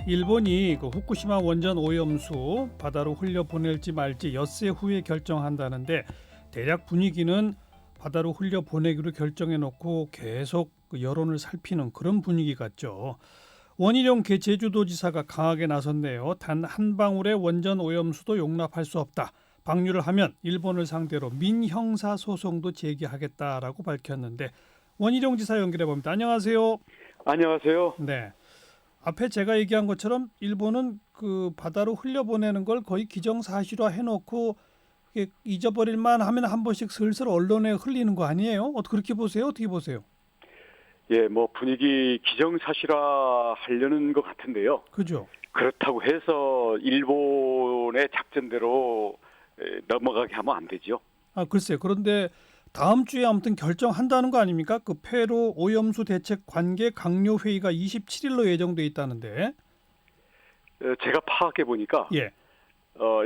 일본이 그 후쿠시마 원전 오염수 바다로 흘려 보낼지 말지 엿새 후에 결정한다는데 대략 분위기는 바다로 흘려 보내기로 결정해 놓고 계속 그 여론을 살피는 그런 분위기 같죠. 원희룡 제주도지사가 강하게 나섰네요. 단 한 방울의 원전 오염수도 용납할 수 없다. 방류를 하면 일본을 상대로 민형사 소송도 제기하겠다라고 밝혔는데 원희룡 지사 연결해 봅니다. 안녕하세요. 안녕하세요. 네. 앞에 제가 얘기한 것처럼 일본은 그 바다로 흘려보내는 걸 거의 기정사실화 해놓고 잊어버릴만 하면 한 번씩 슬슬 언론에 흘리는 거 아니에요? 그렇게 보세요? 어떻게 보세요? 예, 뭐 분위기 기정사실화 하려는 것 같은데요. 그죠? 그렇다고 해서 일본의 작전대로 넘어가게 하면 안 되죠. 글쎄요. 그런데 다음 주에 아무튼 결정한다는 거 아닙니까? 그 페루 오염수 대책 관계 강요 회의가 27일로 예정돼 있다는데. 제가 파악해 보니까 예.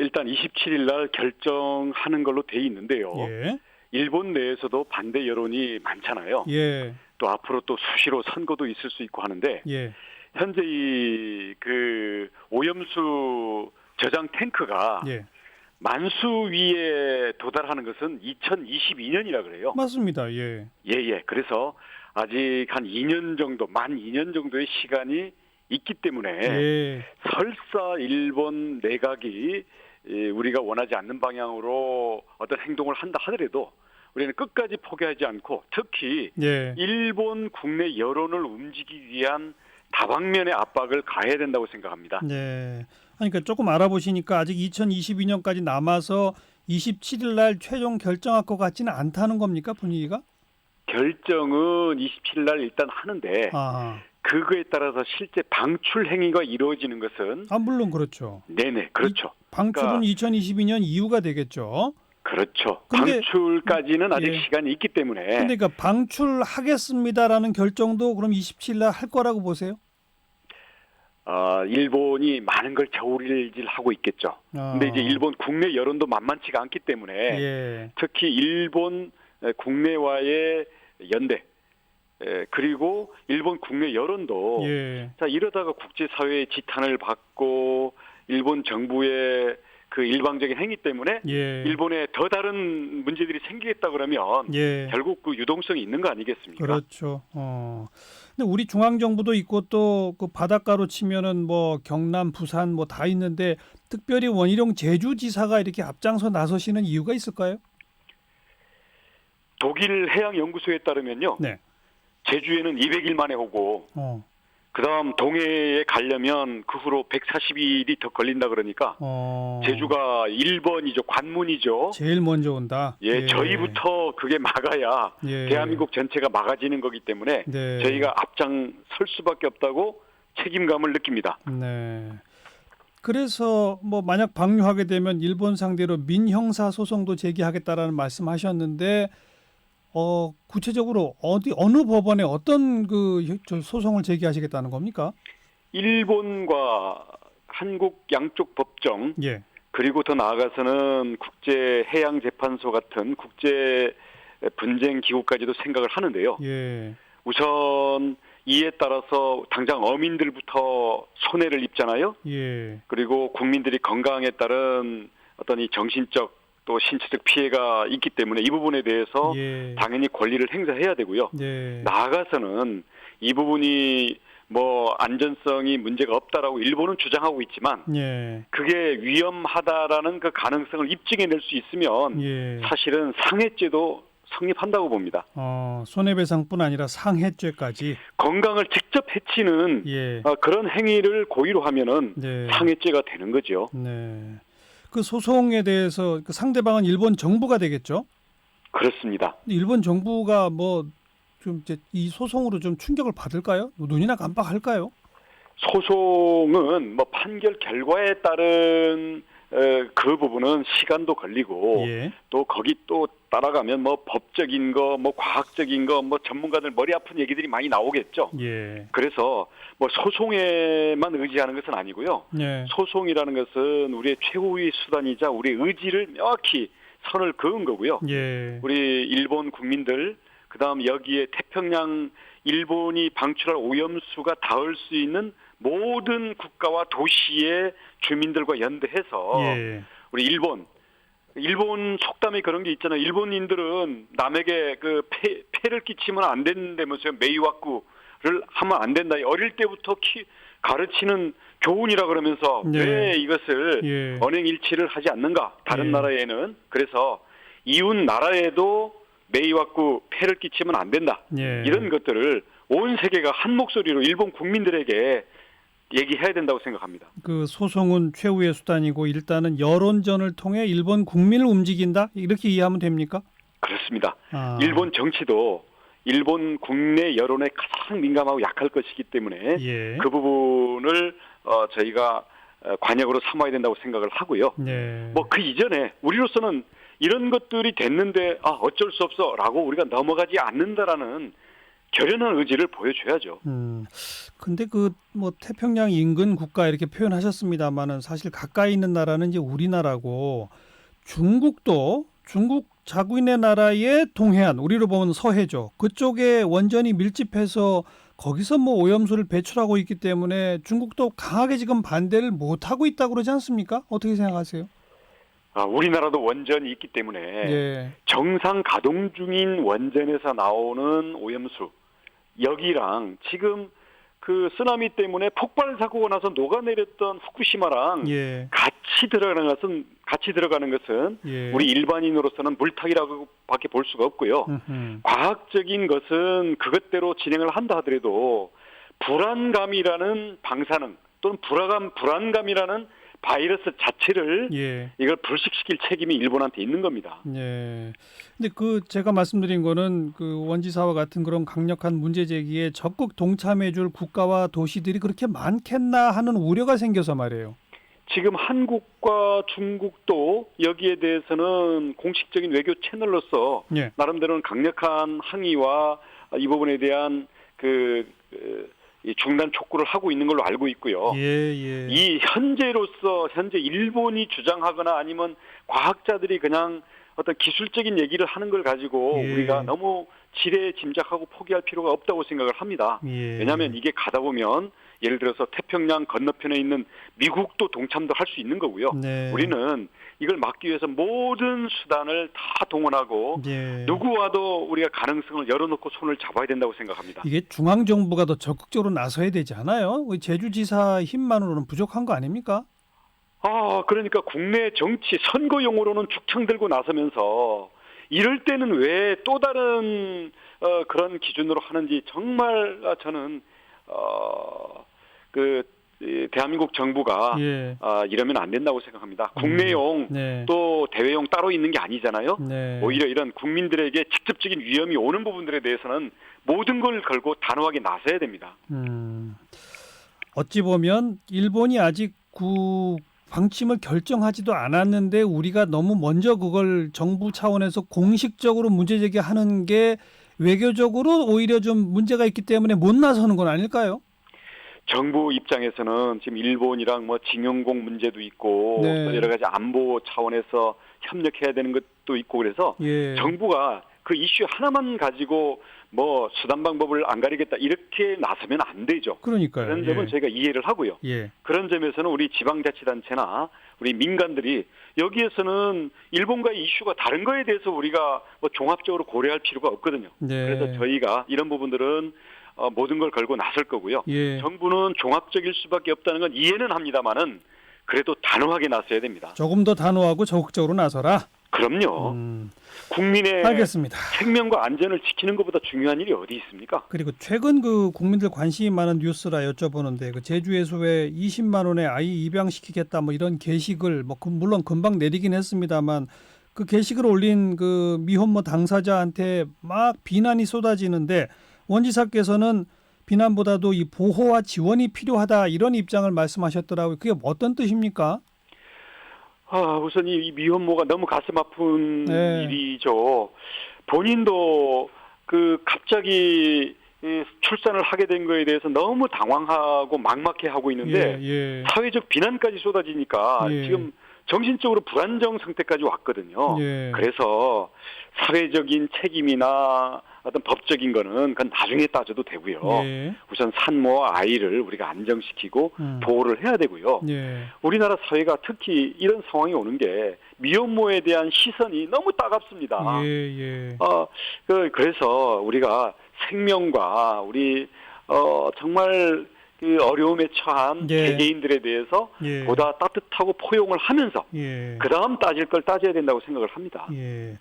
일단 27일 날 결정하는 걸로 돼 있는데요. 예. 일본 내에서도 반대 여론이 많잖아요. 예. 또 앞으로 또 수시로 선거도 있을 수 있고 하는데 예. 현재 이 그 오염수 저장 탱크가 예. 만수 위에 도달하는 것은 2022년이라 그래요. 맞습니다. 예. 예. 그래서 아직 한 2년 정도, 만 2년 정도의 시간이 있기 때문에 예. 설사 일본 내각이 우리가 원하지 않는 방향으로 어떤 행동을 한다 하더라도 우리는 끝까지 포기하지 않고 특히 예. 일본 국내 여론을 움직이기 위한 다방면의 압박을 가해야 된다고 생각합니다. 네. 그러니까 조금 알아보시니까 아직 2022년까지 남아서 27일 날 최종 결정할 것 같지는 않다는 겁니까, 분위기가? 결정은 27일 날 일단 하는데 그거에 따라서 실제 방출 행위가 이루어지는 것은 물론 그렇죠. 네네 그렇죠. 방출은 그러니까 2022년 이후가 되겠죠. 그렇죠. 방출까지는 아직 예. 시간이 있기 때문에. 근데 그러니까 방출하겠습니다라는 결정도 그럼 27일 날 할 거라고 보세요? 일본이 많은 걸 저울질하고 있겠죠. 근데 이제 일본 국내 여론도 만만치가 않기 때문에 예. 특히 일본 국내와의 연대 그리고 일본 국내 여론도 예. 자 이러다가 국제사회의 지탄을 받고 일본 정부의 그 일방적인 행위 때문에 예. 일본에 더 다른 문제들이 생기겠다 그러면 예. 결국 그 유동성이 있는 거 아니겠습니까? 그렇죠. 근데 우리 중앙 정부도 있고 또 그 바닷가로 치면은 뭐 경남, 부산 뭐 다 있는데 특별히 원희룡 제주지사가 이렇게 앞장서 나서시는 이유가 있을까요? 독일 해양연구소에 따르면요. 네. 제주에는 200일 만에 오고 그다음 동해에 가려면 그 후로 140일이 더 걸린다 그러니까 제주가 1번이죠. 관문이죠. 제일 먼저 온다. 예. 저희부터 그게 막아야 대한민국 전체가 막아지는 거기 때문에 저희가 앞장 설 수밖에 없다고 책임감을 느낍니다. 네. 그래서 뭐 만약 방류하게 되면 일본 상대로 민형사 소송도 제기하겠다라는 말씀하셨는데 구체적으로 어느 법원에 어떤 그 소송을 제기하시겠다는 겁니까? 일본과 한국 양쪽 법정 예. 그리고 더 나아가서는 국제해양재판소 같은 국제 분쟁 기구까지도 생각을 하는데요. 예. 우선 이에 따라서 당장 어민들부터 손해를 입잖아요. 예. 그리고 국민들이 건강에 따른 어떤 이 정신적 또 신체적 피해가 있기 때문에 이 부분에 대해서 당연히 권리를 행사해야 되고요. 나아가서는 이 부분이 뭐 안전성이 문제가 없다라고 일본은 주장하고 있지만 그게 위험하다라는 그 가능성을 입증해낼 수 있으면 사실은 상해죄도 성립한다고 봅니다. 손해배상뿐 아니라 상해죄까지 건강을 직접 해치는 그런 행위를 고의로 하면은 상해죄가 되는 거죠. 네. 그 소송에 대해서 그 상대방은 일본 정부가 되겠죠? 그렇습니다. 일본 정부가 뭐 좀 이제 이 소송으로 좀 충격을 받을까요? 눈이나 깜빡할까요? 소송은 뭐 판결 결과에 따른 그 부분은 시간도 걸리고 또 거기 또 따라가면 뭐 법적인 거, 뭐 과학적인 거, 뭐 전문가들 머리 아픈 얘기들이 많이 나오겠죠. 그래서 뭐 소송에만 의지하는 것은 아니고요. 소송이라는 것은 우리의 최후의 수단이자 우리의 의지를 명확히 선을 그은 거고요. 우리 일본 국민들, 그다음 여기에 태평양 일본이 방출할 오염수가 닿을 수 있는 모든 국가와 도시의 주민들과 연대해서 우리 일본 속담에 그런 게 있잖아요. 일본인들은 남에게 그 폐를 끼치면 안 된다면서요. 메이와쿠를 하면 안 된다. 어릴 때부터 가르치는 교훈이라 그러면서 왜 이것을 언행일치를 하지 않는가? 다른 나라에는. 그래서 이웃 나라에도 메이와쿠 폐를 끼치면 안 된다. 이런 것들을 온 세계가 한 목소리로 일본 국민들에게 얘기해야 된다고 생각합니다. 그 소송은 최후의 수단이고 일단은 여론전을 통해 일본 국민을 움직인다? 이렇게 이해하면 됩니까? 그렇습니다. 일본 정치도 일본 국내 여론에 가장 민감하고 약할 것이기 때문에 그 부분을 저희가 관역으로 삼아야 된다고 생각을 하고요. 뭐 그 이전에 우리로서는 이런 것들이 됐는데 어쩔 수 없어라고 우리가 넘어가지 않는다라는 결연한 의지를 보여줘야죠. 근데 그 뭐 태평양 인근 국가 이렇게 표현하셨습니다만은 사실 가까이 있는 나라는 이제 우리나라고 중국 자구인의 나라의 동해안, 우리로 보면 서해죠. 그쪽에 원전이 밀집해서 거기서 뭐 오염수를 배출하고 있기 때문에 중국도 강하게 지금 반대를 못 하고 있다고 그러지 않습니까? 어떻게 생각하세요? 우리나라도 원전이 있기 때문에 정상 가동 중인 원전에서 나오는 오염수 여기랑 지금 그 쓰나미 때문에 폭발 사고가 나서 녹아내렸던 후쿠시마랑 같이 들어가는 것은 우리 일반인으로서는 물타기라고밖에 볼 수가 없고요. 과학적인 것은 그것대로 진행을 한다 하더라도 불안감이라는 방사능 또는 불안감이라는 바이러스 자체를 이걸 불식시킬 책임이 일본한테 있는 겁니다. 근데 그 제가 말씀드린 거는 그 원지사와 같은 그런 강력한 문제 제기에 적극 동참해줄 국가와 도시들이 그렇게 많겠나 하는 우려가 생겨서 말이에요. 지금 한국과 중국도 여기에 대해서는 공식적인 외교 채널로서 나름대로는 강력한 항의와 이 부분에 대한 이 중단 촉구를 하고 있는 걸로 알고 있고요. 이 현재 일본이 주장하거나 아니면 과학자들이 그냥 어떤 기술적인 얘기를 하는 걸 가지고 우리가 너무 지레 짐작하고 포기할 필요가 없다고 생각을 합니다. 왜냐하면 이게 가다 보면 예를 들어서 태평양 건너편에 있는 미국도 동참도 할 수 있는 거고요. 우리는 이걸 막기 위해서 모든 수단을 다 동원하고 누구와도 우리가 가능성을 열어놓고 손을 잡아야 된다고 생각합니다. 이게 중앙정부가 더 적극적으로 나서야 되지 않아요? 제주지사 힘만으로는 부족한 거 아닙니까? 그러니까 국내 정치 선거용으로는 죽창 들고 나서면서 이럴 때는 왜 또 다른 그런 기준으로 하는지 정말 저는 대한민국 정부가 이러면 안 된다고 생각합니다. 국내용 또 대외용 따로 있는 게 아니잖아요. 오히려 이런 국민들에게 직접적인 위험이 오는 부분들에 대해서는 모든 걸 걸고 단호하게 나서야 됩니다. 어찌 보면 일본이 아직 방침을 결정하지도 않았는데 우리가 너무 먼저 그걸 정부 차원에서 공식적으로 문제 제기하는 게 외교적으로 오히려 좀 문제가 있기 때문에 못 나서는 건 아닐까요? 정부 입장에서는 지금 일본이랑 뭐 징용공 문제도 있고 또 여러 가지 안보 차원에서 협력해야 되는 것도 있고 그래서 정부가 그 이슈 하나만 가지고 뭐 수단 방법을 안 가리겠다 이렇게 나서면 안 되죠. 그러니까요. 그런 점은 저희가 이해를 하고요. 그런 점에서는 우리 지방자치단체나 우리 민간들이 여기에서는 일본과의 이슈가 다른 거에 대해서 우리가 뭐 종합적으로 고려할 필요가 없거든요. 그래서 저희가 이런 부분들은 모든 걸 걸고 나설 거고요. 정부는 종합적일 수밖에 없다는 건 이해는 합니다만은 그래도 단호하게 나서야 됩니다. 조금 더 단호하고 적극적으로 나서라. 그럼요. 국민의 알겠습니다. 생명과 안전을 지키는 것보다 중요한 일이 어디 있습니까? 그리고 최근 그 국민들 관심이 많은 뉴스라 여쭤보는데 그 제주에서 왜 20만 원에 아이 입양시키겠다 뭐 이런 게시글 뭐 물론 금방 내리긴 했습니다만 그 게시글 올린 그 미혼모 당사자한테 막 비난이 쏟아지는데 원지사께서는 비난보다도 이 보호와 지원이 필요하다 이런 입장을 말씀하셨더라고요. 그게 어떤 뜻입니까? 우선 이 미혼모가 너무 가슴 아픈 일이죠. 본인도 그 갑자기 출산을 하게 된 거에 대해서 너무 당황하고 막막해하고 있는데 사회적 비난까지 쏟아지니까 지금 정신적으로 불안정 상태까지 왔거든요. 그래서 사회적인 책임이나 어떤 법적인 거는 그건 나중에 따져도 되고요. 예. 우선 산모와 아이를 우리가 안정시키고 보호를 해야 되고요. 예. 우리나라 사회가 특히 이런 상황이 오는 게 미혼모에 대한 시선이 너무 따갑습니다. 예. 그래서 우리가 생명과 우리 정말 그 어려움에 처한 개개인들에 대해서 보다 따뜻하고 포용을 하면서 그 다음 따질 걸 따져야 된다고 생각을 합니다. 예.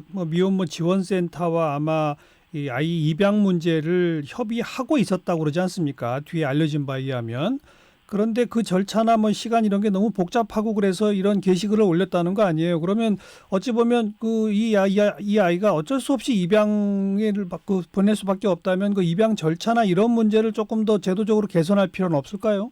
뭐 미혼모 지원센터와 아마 이 아이 입양 문제를 협의하고 있었다고 그러지 않습니까? 뒤에 알려진 바에 의하면. 그런데 그 절차나 뭐 시간 이런 게 너무 복잡하고 그래서 이런 게시글을 올렸다는 거 아니에요? 그러면 어찌 보면 이 아이가 어쩔 수 없이 입양을 받고 보낼 수밖에 없다면 그 입양 절차나 이런 문제를 조금 더 제도적으로 개선할 필요는 없을까요?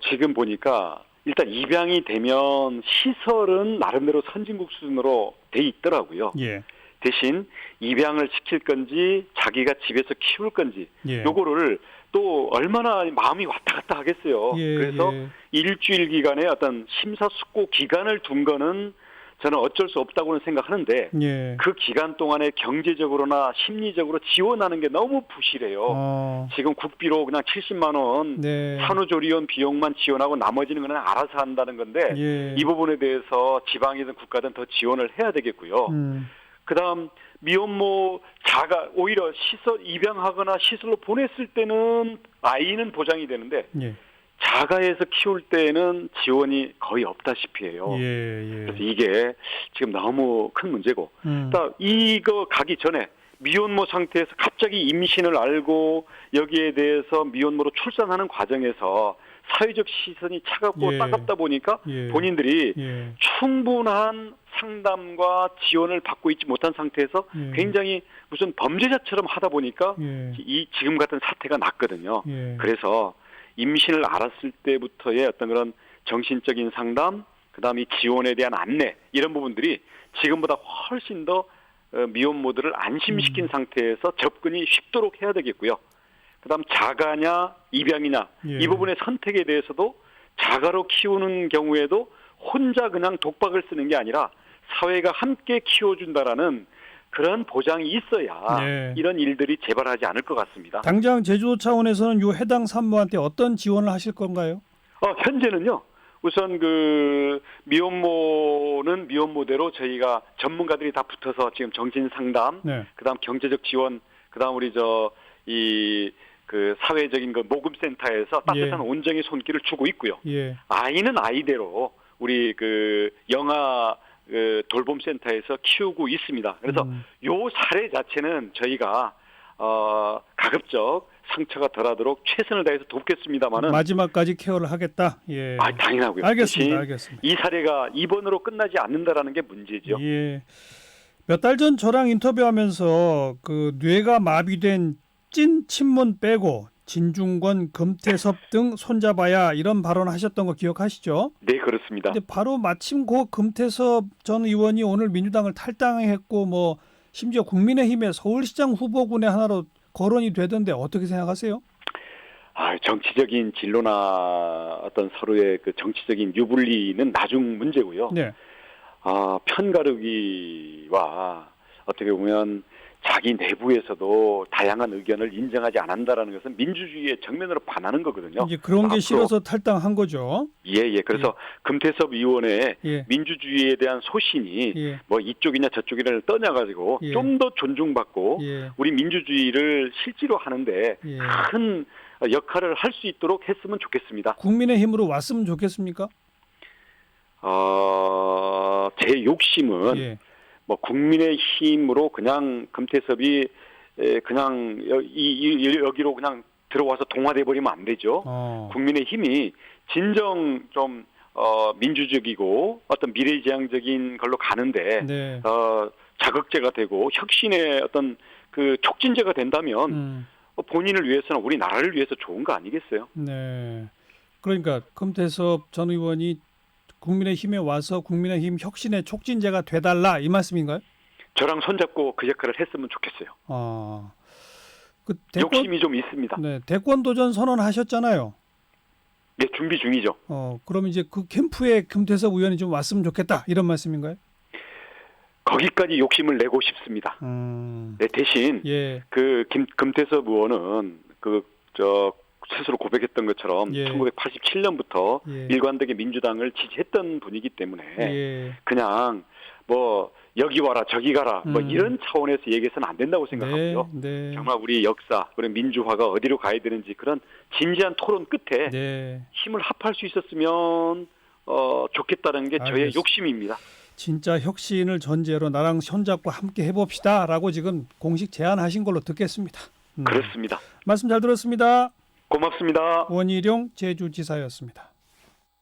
지금 보니까 일단 입양이 되면 시설은 나름대로 선진국 수준으로 돼 있더라고요. 예. 대신 입양을 시킬 건지 자기가 집에서 키울 건지 요거를 또 얼마나 마음이 왔다 갔다 하겠어요. 그래서 일주일 기간의 어떤 심사숙고 기간을 둔 거는 저는 어쩔 수 없다고는 생각하는데 그 기간 동안에 경제적으로나 심리적으로 지원하는 게 너무 부실해요. 지금 국비로 그냥 70만 원 산후조리원 비용만 지원하고 나머지는 그냥 알아서 한다는 건데 이 부분에 대해서 지방이든 국가든 더 지원을 해야 되겠고요. 그다음 미혼모 오히려 입양하거나 시설로 보냈을 때는 아이는 보장이 되는데 자가에서 키울 때는 지원이 거의 없다시피 해요. 그래서 이게 지금 너무 큰 문제고. 이거 가기 전에 미혼모 상태에서 갑자기 임신을 알고 여기에 대해서 미혼모로 출산하는 과정에서 사회적 시선이 차갑고 따갑다 보니까 본인들이 충분한 상담과 지원을 받고 있지 못한 상태에서 굉장히 무슨 범죄자처럼 하다 보니까 지금 같은 사태가 났거든요. 그래서 임신을 알았을 때부터의 어떤 그런 정신적인 상담, 그다음에 지원에 대한 안내 이런 부분들이 지금보다 훨씬 더 미혼모들을 안심시킨 상태에서 접근이 쉽도록 해야 되겠고요. 그다음 자가냐 입양이냐 이 부분의 선택에 대해서도 자가로 키우는 경우에도 혼자 그냥 독박을 쓰는 게 아니라 사회가 함께 키워준다라는 그런 보장이 있어야 이런 일들이 재발하지 않을 것 같습니다. 당장 제주도 차원에서는 요 해당 산모한테 어떤 지원을 하실 건가요? 현재는요. 우선 그 미혼모는 미혼모대로 저희가 전문가들이 다 붙어서 지금 정신 상담, 그다음 경제적 지원, 그다음 우리 그 사회적인 그 모금센터에서 따뜻한 온정의 손길을 주고 있고요. 아이는 아이대로 우리 그 영아 돌봄센터에서 키우고 있습니다. 그래서 요 사례 자체는 저희가 가급적 상처가 덜하도록 최선을 다해서 돕겠습니다만은 마지막까지 케어를 하겠다. 당연하고요. 알겠습니다. 이 사례가 입원으로 끝나지 않는다라는 게 문제죠. 몇 달 전 저랑 인터뷰하면서 그 뇌가 마비된 찐 친문 빼고 진중권, 금태섭 등 손잡아야 이런 발언하셨던 거 기억하시죠? 네, 그렇습니다. 근데 바로 마침 그 금태섭 전 의원이 오늘 민주당을 탈당했고 뭐 심지어 국민의힘의 서울시장 후보군의 하나로 거론이 되던데 어떻게 생각하세요? 정치적인 진로나 어떤 서로의 그 정치적인 유불리는 나중 문제고요. 편가르기와 어떻게 보면 자기 내부에서도 다양한 의견을 인정하지 않는다라는 것은 민주주의의 정면으로 반하는 거거든요. 이제 그런 게 싫어서 탈당한 거죠. 그래서 금태섭 의원의 민주주의에 대한 소신이 뭐 이쪽이냐 저쪽이냐를 떠나가지고 좀 더 존중받고 우리 민주주의를 실제로 하는데 큰 역할을 할 수 있도록 했으면 좋겠습니다. 국민의힘으로 왔으면 좋겠습니까? 제 욕심은 뭐 국민의힘으로 그냥 금태섭이 그냥 여기로 그냥 들어와서 동화돼 버리면 안 되죠. 국민의힘이 진정 좀 민주적이고 어떤 미래지향적인 걸로 가는데 자극제가 되고 혁신의 어떤 그 촉진제가 된다면 본인을 위해서는 우리나라를 위해서 좋은 거 아니겠어요? 그러니까 금태섭 전 의원이 국민의힘에 와서 국민의힘 혁신의 촉진제가 돼달라 이 말씀인가요? 저랑 손잡고 그 역할을 했으면 좋겠어요. 욕심이 좀 있습니다. 대권 도전 선언하셨잖아요. 네, 준비 중이죠. 그럼 이제 그 캠프에 금태섭 의원이 좀 왔으면 좋겠다 이런 말씀인가요? 거기까지 욕심을 내고 싶습니다. 네, 대신 예. 그 금태섭 의원은 스스로 고백했던 것처럼 예. 1987년부터 예. 일관되게 민주당을 지지했던 분이기 때문에 예. 그냥 뭐 여기 와라 저기 가라 뭐 이런 차원에서 얘기해서는 안 된다고 생각하고요. 네. 정말 우리 역사 그리고 민주화가 어디로 가야 되는지 그런 진지한 토론 끝에 네. 힘을 합할 수 있었으면 좋겠다는 게 저의 알겠습니다. 욕심입니다. 진짜 혁신을 전제로 나랑 손잡고 함께 해봅시다라고 지금 공식 제안하신 걸로 듣겠습니다. 그렇습니다. 말씀 잘 들었습니다. 고맙습니다. 원희룡 제주지사였습니다.